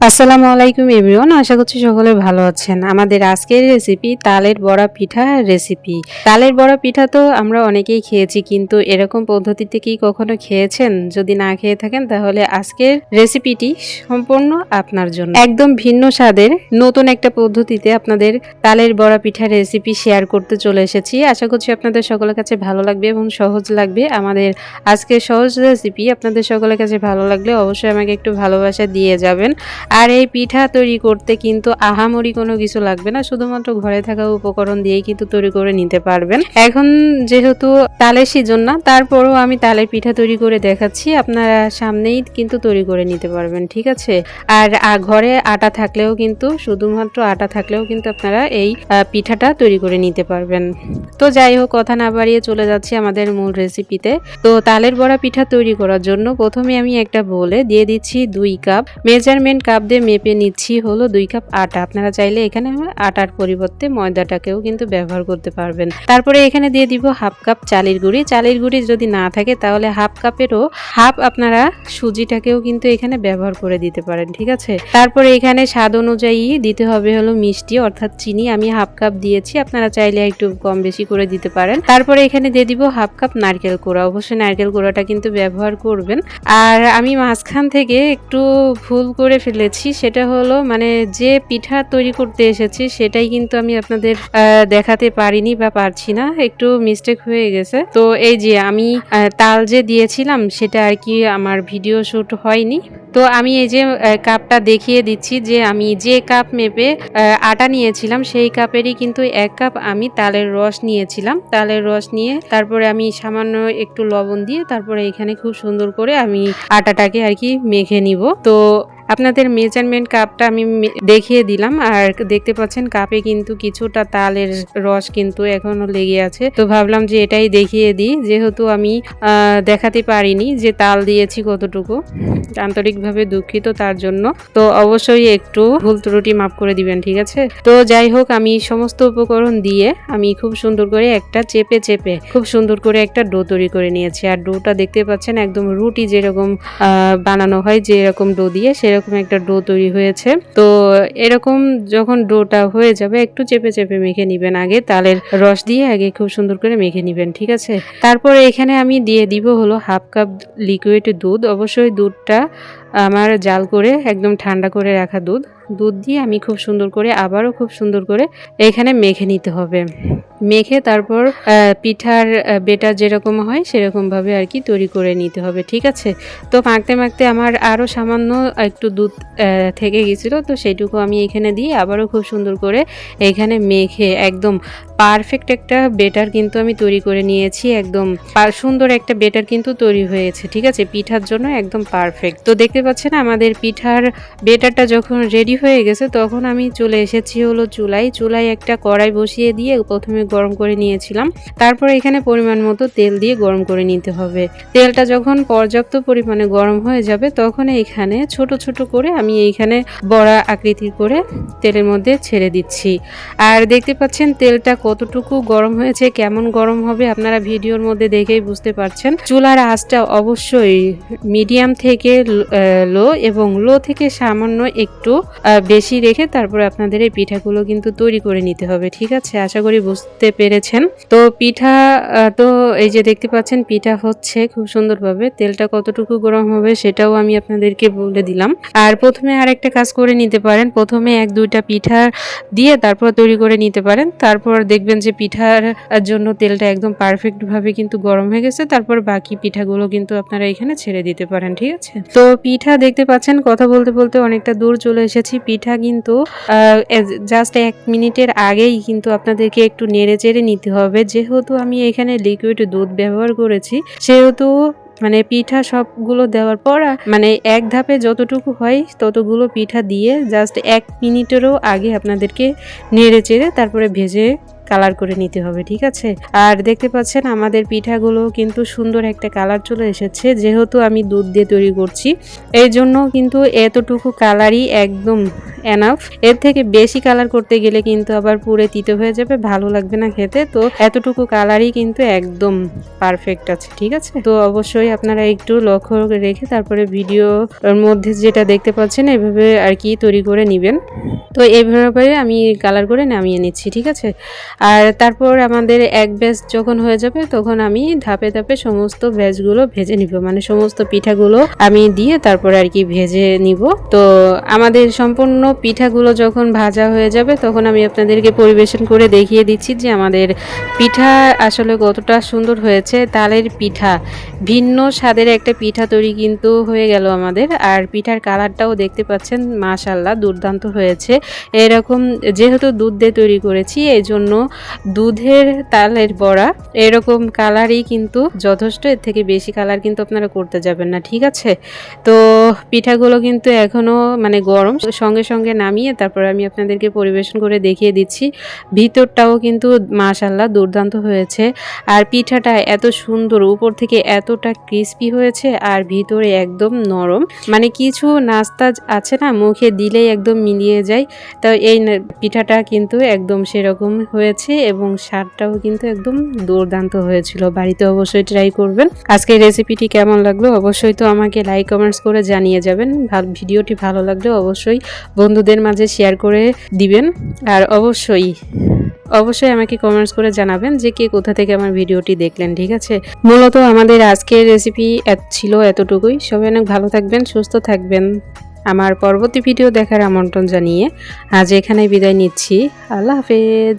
আসসালামু আলাইকুম এভরিওয়ান, আশা করছি সকলে ভালো আছেন। আমাদের আজকের রেসিপি তালের বড়া পিঠা রেসিপি। তালের বড়া পিঠা তো আমরা অনেকেই খেয়েছি, কিন্তু এরকম পদ্ধতিতে কি কখনো খেয়েছেন? যদি না খেয়ে থাকেন তাহলে আজকের রেসিপিটি সম্পূর্ণ আপনার জন্য। একদম ভিন্ন স্বাদের নতুন একটা পদ্ধতিতে আপনাদের তালের বড়া পিঠা রেসিপি শেয়ার করতে চলে এসেছি। আশা করছি আপনাদের সকলের কাছে ভালো লাগবে এবং সহজ লাগবে। আমাদের আজকের সহজ রেসিপি আপনাদের সকলের কাছে ভালো লাগলে অবশ্যই আমাকে একটু ভালোবাসা দিয়ে যাবেন। আর এই পিঠা তৈরি করতে কিন্তু আহামরি কোনো কিছু লাগবে না, শুধুমাত্র ঘরে থাকা উপকরণ দিয়েই কিন্তু তৈরি করে নিতে পারবেন। এখন যেহেতু তালের সিজন না, তারপরও আমি তালের পিঠা তৈরি করে দেখাচ্ছি, আপনারা সামনেই কিন্তু তৈরি করে নিতে পারবেন, ঠিক আছে। আর ঘরে আটা থাকলেও কিন্তু, শুধুমাত্র আটা থাকলেও কিন্তু আপনারা এই পিঠাটা তৈরি করে নিতে পারবেন। তো যাই হোক, কথা না বাড়িয়ে চলে যাচ্ছি আমাদের মূল রেসিপিতে। তো তালের বড়া পিঠা তৈরি করার জন্য প্রথমে আমি একটা বোলে দিয়ে দিচ্ছি 2 কাপ মেজারমেন্ট কাপ দিয়ে মেপে নিচ্ছি হলো 2 কাপ আটা। আপনারা চাইলে এখানে আটার পরিবর্তে ময়দাটাকেও কিন্তু ব্যবহার করতে পারবেন। তারপরে এখানে দিয়ে দিব হাফ কাপ চালের গুঁড়ি। চালের গুঁড়ি যদি না থাকে তাহলে হাফ কাপেরও হাফ আপনারা সুজিটাকেও কিন্তু এখানে ব্যবহার করে দিতে পারেন, ঠিক আছে। তারপরে এখানে স্বাদ অনুযায়ী দিতে হবে হলো মিষ্টি অর্থাৎ চিনি। আমি হাফ কাপ দিয়েছি, আপনারা চাইলে একটু কম বেশি করে দিতে পারেন। তারপরে এখানে দিয়ে দিব হাফ কাপ নারকেল কোড়া। অবশ্যই নারকেল কোড়াটা কিন্তু ব্যবহার করবেন। আর আমি মাঝখান থেকে একটু ভুল করে ফেলেছি, সেটা হলো মানে যে পিঠা তৈরি করতে এসেছি সেটাই কিন্তু আমি আপনাদের দেখাতে পারিনি বা পারছি না, একটু মিস্টেক হয়ে গেছে। তো এই যে আমি তাল যে দিয়েছিলাম সেটা আর কি আমার ভিডিও শুট হয়নি। তো আমি এই যে কাপটা দেখিয়ে দিচ্ছি যে আমি যে কাপ মেপে আটা নিয়েছিলাম সেই কাপেরই কিন্তু 1 কাপ আমি তালের রস নিয়েছিলাম। তালের রস নিয়ে তারপরে আমি সামান্য একটু লবণ দিয়ে তারপরে এখানে খুব সুন্দর করে আমি আটাটাকে আর কি মেখে নিব। তো আপনাদের মেজারমেন্ট কাপটা আমি দেখিয়ে দিলাম। আর দেখতে পাচ্ছেন কাপে কিন্তু কিছুটা তালের রস কিন্তু এখনো লেগে আছে। তো ভাবলাম যে এটাই দেখিয়ে দিই, যেহেতু আমি দেখাতে পারিনি যে তাল দিয়েছি কতটুকু। আন্তরিকভাবে দুঃখিত তার জন্য। তো অবশ্যই একটু ভুল ত্রুটি মাফ করে দিবেন, ঠিক আছে। তো যাই হোক, আমি সমস্ত উপকরণ দিয়ে আমি খুব সুন্দর করে একটা চেপে খুব সুন্দর করে একটা ডো তৈরি করে নিয়েছি। আর ডোটা দেখতে পাচ্ছেন একদম রুটি যেরকম বানানো হয় যেরকম ডো দিয়ে, সেরকম একটা ডো তৈরি হয়েছে। তো এরকম যখন ডোটা হয়ে যাবে একটু চেপে মেখে নিবেন, আগে তালের রস দিয়ে আগে খুব সুন্দর করে মেখে নিবেন, ঠিক আছে। তারপরে এখানে আমি দিয়ে দিব হলো হাফ কাপ লিকুইড দুধ। অবশ্যই দুধটা আমার জাল করে একদম ঠান্ডা করে রাখা দুধ দিয়ে আমি খুব সুন্দর করে আবারও খুব সুন্দর করে এখানে মেখে নিতে হবে। মেখে তারপর পিঠার বেটার যেরকম হয় সেরকম ভাবে আর কি তৈরি করে নিতে হবে, ঠিক আছে। তো মাখতে আমার আরও সামান্য একটু দুধ থেকে গেছিল, তো সেইটুকু আমি এখানে দিয়ে আবারও খুব সুন্দর করে এখানে মেখে একদম পারফেক্ট একটা বেটার কিন্তু আমি তৈরি করে নিয়েছি। একদম সুন্দর একটা বেটার কিন্তু তৈরি হয়েছে, ঠিক আছে, পিঠার জন্য একদম পারফেক্ট। তো দেখতে পাচ্ছেন আমাদের পিঠার বেটারটা যখন রেডি হয়ে গেছে তখন আমি চলে এসেছি হলো চুলায় একটা কড়াই বসিয়ে দিয়ে প্রথমে গরম করে নিয়েছিলাম। তারপর এখানে পরিমাণ মতো তেল দিয়ে গরম করে নিতে হবে। তেলটা যখন পর্যাপ্ত পরিমাণে গরম হয়ে যাবে তখন এইখানে ছোট ছোট করে আমি এইখানে বড়া আকৃতির করে তেলের মধ্যে ছেড়ে দিচ্ছি। আর দেখতে পাচ্ছেন তেলটা কতটুকু গরম হয়েছে, কেমন গরম হবে আপনারা ভিডিওর মধ্যে দেখেই বুঝতে পারছেন। চুলার আঁচটা অবশ্যই মিডিয়াম থেকে লো এবং লো থেকে সামান্য একটু বেশি রেখে তারপরে আপনাদের এই পিঠাগুলো কিন্তু তৈরি করে নিতে হবে, ঠিক আছে। আশা করি বুঝতে পেরেছেন। তো পিঠা তো এই যে দেখতে পাচ্ছেন পিঠা হচ্ছে খুব সুন্দরভাবে। তেলটা কতটুকু গরম হবে সেটাও আমি আপনাদেরকে বলে দিলাম। আর প্রথমে আরেকটা কাজ করে নিতে পারেন, প্রথমে 1-2টা পিঠা দিয়ে তারপর তৈরি করে নিতে পারেন। তারপর দেখবেন যে পিঠার জন্য তেলটা একদম পারফেক্ট ভাবে কিন্তু গরম হয়ে গেছে। তারপর বাকি পিঠাগুলো কিন্তু আপনারা এখানে ছেড়ে দিতে পারেন, ঠিক আছে। তো পিঠা দেখতে পাচ্ছেন কথা বলতে অনেকটা দূর চলে এসেছি। পিঠা কিন্তু জাস্ট 1 মিনিটের আগেই কিন্তু আপনাদেরকে একটু নেড়ে চেড়ে নিতে হবে। যেহেতু আমি এখানে লিকুইড দুধ ব্যবহার করেছি সেহেতু মানে পিঠা সবগুলো দেওয়ার পর মানে এক ধাপে যতটুকু হয় ততগুলো পিঠা দিয়ে জাস্ট 1 মিনিটেরও আগে আপনাদেরকে নেড়ে চেড়ে তারপরে ভেজে কালার করে নিতে হবে, ঠিক আছে। আর দেখতে পাচ্ছেন আমাদের পিঠাগুলো কিন্তু সুন্দর একটা কালার চলে এসেছে, যেহেতু আমি দুধ দিয়ে তৈরি করছি এই জন্য কিন্তু এতটুকু কালারই একদম এনাফ। এর থেকে বেশি কালার করতে গেলে কিন্তু আবার পুরে তিতো হয়ে যাবে, ভালো লাগবে না খেতে। তো এতটুকু কালারই কিন্তু একদম পারফেক্ট আছে, ঠিক আছে। তো অবশ্যই আপনারা একটু লক্ষ্য রেখে তারপরে ভিডিওর মধ্যে যেটা দেখতে পাচ্ছেন এভাবে আর কি তৈরি করে নেবেন। তো এইভাবে আমি কালার করে নামিয়ে নিচ্ছি, ঠিক আছে। আর তারপর আমাদের এক ব্যাচ যখন হয়ে যাবে তখন আমি ধাপে ধাপে সমস্ত ব্যাচগুলো ভেজে নিব, মানে সমস্ত পিঠাগুলো আমি দিয়ে তারপরে আর কি ভেজে নিব। তো আমাদের সম্পূর্ণ পিঠাগুলো যখন ভাজা হয়ে যাবে তখন আমি আপনাদেরকে পরিবেশন করে দেখিয়ে দিচ্ছি যে আমাদের পিঠা আসলে কতটা সুন্দর হয়েছে। তালের পিঠা, ভিন্ন স্বাদের একটা পিঠা তৈরি কিন্তু হয়ে গেল আমাদের। আর পিঠার কালারটাও দেখতে পাচ্ছেন, মাশাআল্লাহ দুর্দান্ত হয়েছে। এরকম যেহেতু দুধ দিয়ে তৈরি করেছি এই জন্য দুধের তালের বড়া এরকম কালারই কিন্তু যথেষ্ট, এর থেকে বেশি কালার কিন্তু আপনারা করতে যাবেন না, ঠিক আছে। তো পিঠাগুলো কিন্তু এখনো মানে গরম, সঙ্গে সঙ্গে নামিয়ে তারপর আমি আপনাদেরকে পরিবেশন করে দেখিয়ে দিচ্ছি। ভিতরটাও কিন্তু মাশাআল্লাহ দুর্দান্ত হয়েছে। আর পিঠাটা এত সুন্দর, উপর থেকে এতটা ক্রিস্পি হয়েছে আর ভিতরে একদম নরম, মানে কিছু নাস্তা আছে না মুখে দিলেই একদম মিলিয়ে যায়, তো এই পিঠাটা কিন্তু একদম সেরকম হয়েছে এবং স্বাদটাও কিন্তু একদম দুর্দান্ত হয়েছিল। বাড়িতে অবশ্যই ট্রাই করবেন। আজকের রেসিপিটি কেমন লাগলো অবশ্যই তো আমাকে লাইক কমেন্টস করে জানিয়ে যাবেন। ভিডিওটি ভালো লাগলে অবশ্যই বন্ধুদের মাঝে শেয়ার করে দিবেন। আর অবশ্যই আমাকে কমেন্টস করে জানাবেন যে কে কোথা থেকে আমার ভিডিওটি দেখলেন, ঠিক আছে। মূলত আমাদের আজকের রেসিপি ছিল এতটুকুই। সবাই অনেক ভালো থাকবেন, সুস্থ থাকবেন। আমার পরবর্তী ভিডিও দেখার আমন্ত্রণ জানিয়ে আজ এখানে বিদায় নিচ্ছি। আল্লাহ হাফেজ।